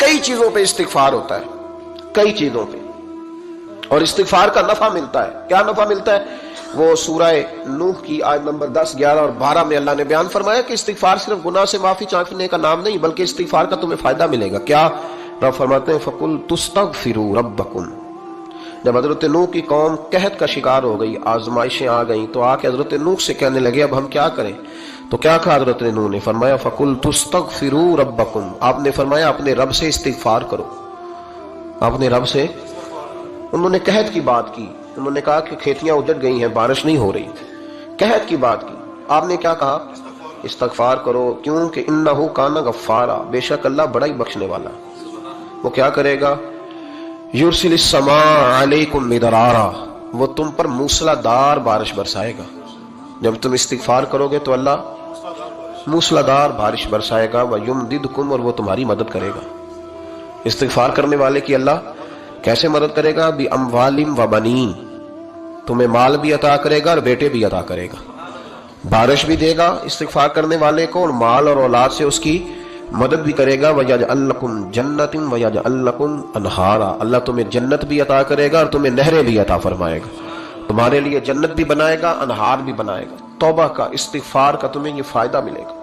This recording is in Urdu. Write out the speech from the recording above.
کئی چیزوں پہ استغفار ہوتا ہے، کئی چیزوں پہ، اور استغفار کا نفع ملتا ہے۔ کیا نفع ملتا ہے؟ وہ سورہ نوح کی آیت نمبر 10، 11 اور 12 میں اللہ نے بیان فرمایا کہ استغفار صرف گناہ سے معافی چاہنے کا نام نہیں، بلکہ استغفار کا تمہیں فائدہ ملے گا۔ کیا؟ رب فرماتے ہیں فَقُلْ تُسْتَغْفِرُوا رَبَّكُمْ۔ جب حضرت نوح کی قوم قحط کا شکار ہو گئی، آزمائشیں آ گئیں، تو آ کے حضرت نوح سے کہنے لگے اب ہم کیا کریں؟ تو کیا کہا حضرت نوح نے؟ فرمایا فَقُلْ تُسْتَغْفِرُوا رَبَّكُمْ، آپ نے فرمایا اپنے رب سے استغفار کرو، اپنے رب سے۔ انہوں نے قحط کی بات کی، انہوں نے کہا کہ کھیتیاں اجڑ گئی ہیں، بارش نہیں ہو رہی، قحط کی بات کی۔ آپ نے کیا کہا؟ استغفار کرو، کیوں کہ انہ کان غفارا، بے شک اللہ بڑا ہی بخشنے والا۔ وہ کیا کرے گا؟ یرسل السماء علیکم مدرارا، وہ تم پر موسلا دار بارش برسائے گا۔ جب تم استغفار کرو گے تو اللہ موسلا دار بارش برسائے گا، ویمددکم، اور وہ تمہاری مدد کرے گا۔ استغفار کرنے والے کی اللہ کیسے مدد کرے گا؟ بِأَمْوَالٍ وَبَنِينَ، تمہیں مال بھی عطا کرے گا اور بیٹے بھی عطا کرے گا، بارش بھی دے گا استغفار کرنے والے کو، اور مال اور اولاد سے اس کی مدد بھی کرے گا۔ وَيَجْعَلْ لَكُمْ جَنَّةٍ وَيَجْعَلْ لَكُمْ أَنْهَارًا، اللہ تمہیں جنت بھی عطا کرے گا اور تمہیں نہریں بھی عطا فرمائے گا، تمہارے لیے جنت بھی بنائے گا، انہار بھی بنائے گا۔ توبہ کا، استغفار کا تمہیں یہ فائدہ ملے گا۔